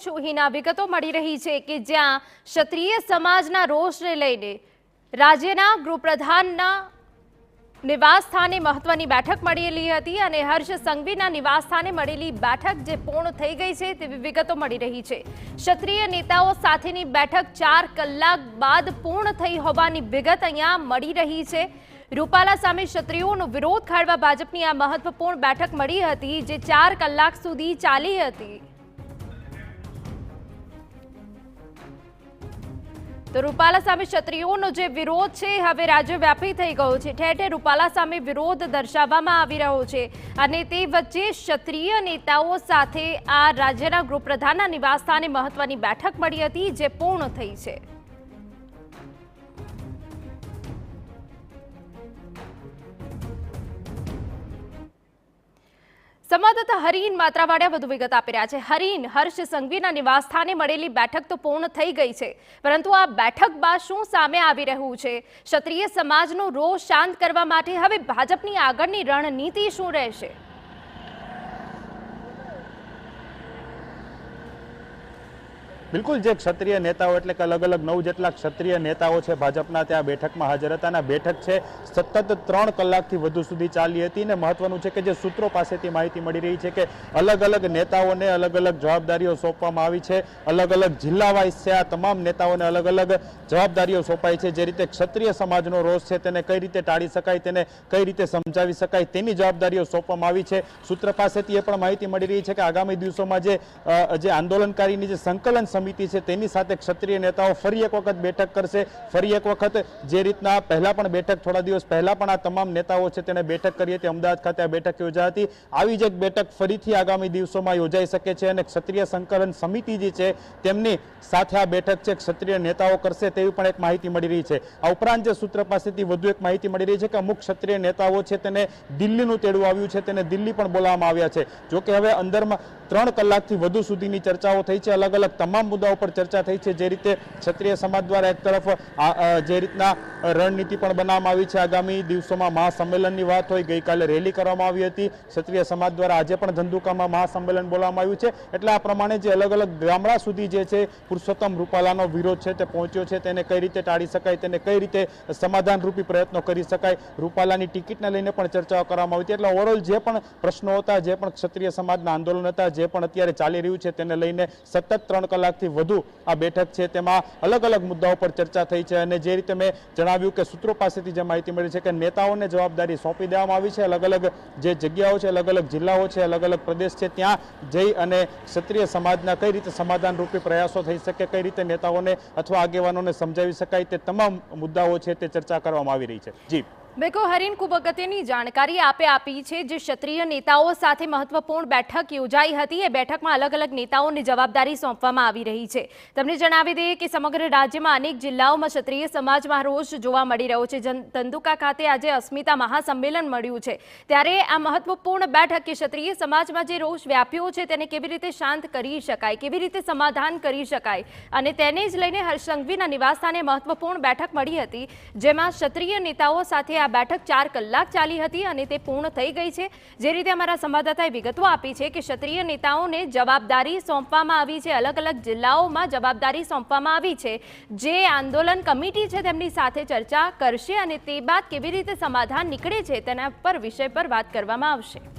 છોહીના વિગતો મળી રહી છે કે જ્યાં ક્ષત્રિય સમાજના રોષને લઈને રાજ્યના ગૃહપ્રધાનના નિવાસસ્થાને મહત્વની બેઠક મળેલી હતી અને હર્ષ સંઘવીના નિવાસસ્થાને મળેલી બેઠક જે પૂર્ણ થઈ ગઈ છે તેવી વિગતો મળી રહી છે। ક્ષત્રિય નેતાઓ સાથેની બેઠક 4 કલાક બાદ પૂર્ણ થઈ હોવાની વિગત અહીંયા મળી રહી છે। રૂપાલા સામે ક્ષત્રિયોનો વિરોધ ખાળવા ભાજપની આ મહત્વપૂર્ણ બેઠક મળી હતી જે 4 કલાક સુધી ચાલી હતી। તો રૂપાલા સામે ક્ષત્રિયોનો જે વિરોધ છે હવે રાજ્યવ્યાપી થઈ ગયો છે। ઠેર ઠેર રૂપાલા સામે વિરોધ દર્શાવવામાં આવી રહ્યો છે અને તે વચ્ચે ક્ષત્રિય નેતાઓ સાથે આ રાજ્યના ગૃહપ્રધાનના નિવાસસ્થાને મહત્વની બેઠક મળી હતી જે પૂર્ણ થઈ છે। સંવાદદાતા હરીન માત્રાવાડિયા વધુ વિગત આપી રહ્યા છે। હરીન, હર્ષ સંઘવીના નિવાસસ્થાને મળેલી બેઠક તો પૂર્ણ થઈ ગઈ છે, પરંતુ આ બેઠક બાદ શું સામે આવી રહ્યું છે? ક્ષત્રિય સમાજનો રોષ શાંત કરવા માટે હવે ભાજપની આગળની રણનીતિ શું રહેશે? બિલકુલ, જે ક્ષત્રિય નેતાઓ એટલે કે અલગ અલગ 9 જેટલા ક્ષત્રિય નેતાઓ છે ભાજપના ત્યાં બેઠકમાં હાજર હતા અને બેઠક છે સતત 3 કલાકથી વધુ સુધી ચાલી હતી અને મહત્વનું છે કે જે સૂત્રો પાસેથી માહિતી મળી રહી છે કે અલગ અલગ નેતાઓને અલગ અલગ જવાબદારીઓ સોંપવામાં આવી છે। અલગ અલગ જિલ્લા વાઇઝ છે આ તમામ નેતાઓને અલગ અલગ જવાબદારીઓ સોંપાઈ છે। જે રીતે ક્ષત્રિય સમાજનો રોષ છે તેને કઈ રીતે ટાળી શકાય, તેને કઈ રીતે સમજાવી શકાય તેની જવાબદારીઓ સોંપવામાં આવી છે। સૂત્ર પાસેથી એ પણ માહિતી મળી રહી છે કે આગામી દિવસોમાં જે આંદોલનકારીની જે સંકલન સમિતિ છે તેની સાથે ક્ષત્રિય નેતાઓ ફરી એક વખત બેઠક કરશે। ફરી એક વખત જે રીતના પહેલા પણ બેઠક થોડા દિવસ પહેલા પણ આ તમામ નેતાઓ છે તેને બેઠક કરી હતી, અમદાવાદ ખાતે આ બેઠક યોજાઈ હતી, આવી જ એક બેઠક ફરીથી આગામી દિવસોમાં યોજાઈ શકે છે અને ક્ષત્રિય સંકલન સમિતિ જે છે તેમની સાથે આ બેઠક છે ક્ષત્રિય નેતાઓ કરશે તેવી પણ એક માહિતી મળી રહી છે। આ ઉપરાંત જે સૂત્ર પાસેથી વધુ એક માહિતી મળી રહી છે કે અમુક ક્ષત્રિય નેતાઓ છે તેને દિલ્હીનું તેડું આવ્યું છે, તેને દિલ્હી પણ બોલાવવામાં આવ્યા છે। જોકે હવે અંદરમાં 3 કલાકથી વધુ સુધીની ચર્ચાઓ થઈ છે, અલગ અલગ તમામ મુદ્દાઓ પર ચર્ચા થઈ છે। જે રીતે ક્ષત્રિય સમાજ દ્વારા એક તરફ જે રીતના રણનીતિ પણ બનાવવામાં આવી છે, આગામી દિવસોમાં મહાસંમેલનની વાત હોય, ગઈકાલે રેલી કરવામાં આવી હતી ક્ષત્રિય સમાજ દ્વારા, આજે પણ ધંધુકામાં મહાસંમેલન બોલાવવામાં આવ્યું છે। એટલે આ પ્રમાણે જે અલગ અલગ ગામડા સુધી જે છે પુરુષોત્તમ રૂપાલાનો વિરોધ છે તે પહોંચ્યો છે, તેને કઈ રીતે ટાળી શકાય, તેને કઈ રીતે સમાધાનરૂપી પ્રયત્નો કરી શકાય, રૂપાલાની ટિકિટને લઈને પણ ચર્ચાઓ કરવામાં આવી હતી। એટલે ઓવરઓલ જે પણ પ્રશ્નો હતા, જે પણ ક્ષત્રિય સમાજના આંદોલન હતા, જે પણ અત્યારે ચાલી રહ્યું છે તેને લઈને સતત 3 કલાકથી વધુ આ બેઠક છે તેમાં અલગ અલગ મુદ્દાઓ પર ચર્ચા થઈ છે। અને જે રીતે મેં જણાવ્યું કે સૂત્રો પાસેથી જે માહિતી મળી છે કે નેતાઓને જવાબદારી સોંપી દેવામાં આવી છે, અલગ અલગ જે જગ્યાઓ છે, અલગ અલગ જિલ્લાઓ છે, અલગ અલગ પ્રદેશ છે ત્યાં જઈ અને ક્ષત્રિય સમાજના કઈ રીતે સમાધાન રૂપી પ્રયાસો થઈ શકે, કઈ રીતે નેતાઓને અથવા આગેવાનોને સમજાવી શકાય તે તમામ મુદ્દાઓ છે તે ચર્ચા કરવામાં આવી રહી છે। જી બેકો હરીન, ખૂબ અગત્યની જાણકારી આપી છે। જે ક્ષત્રિય નેતાઓ સાથે મહત્વપૂર્ણ બેઠક યોજાઈ હતી એ બેઠકમાં અલગ અલગ નેતાઓને જવાબદારી સોંપવામાં આવી રહી છે। તમને જણાવી દઈએ કે સમગ્ર રાજ્યમાં અનેક જિલ્લાઓમાં ક્ષત્રિય સમાજમાં રોષ જોવા મળી રહ્યો છે। ધંધુકા ખાતે આજે અસ્મિતા મહાસંમેલન મળ્યું છે, ત્યારે આ મહત્વપૂર્ણ બેઠક કે ક્ષત્રિય સમાજમાં જે રોષ વ્યાપ્યો છે તેને કેવી રીતે શાંત કરી શકાય, કેવી રીતે સમાધાન કરી શકાય અને તેને જ લઈને હર્ષ સંઘવીના નિવાસસ્થાને મહત્વપૂર્ણ બેઠક મળી હતી જેમાં ક્ષત્રિય નેતાઓ સાથે બેઠક 4 કલાક ચાલી હતી અને તે પૂર્ણ થઈ ગઈ છે। જે રીતે અમારા સંવાદદાતાએ વિગતો આપી છે કે ક્ષત્રિય નેતાઓને જવાબદારી સોંપવામાં આવી છે, અલગ અલગ જિલ્લાઓમાં જવાબદારી સોંપવામાં આવી છે, જે આંદોલન કમિટી છે તેમની સાથે ચર્ચા કરશે અને તે બાદ કેવી રીતે સમાધાન નીકળે છે તેના પર વિષય પર વાત કરવામાં આવશે।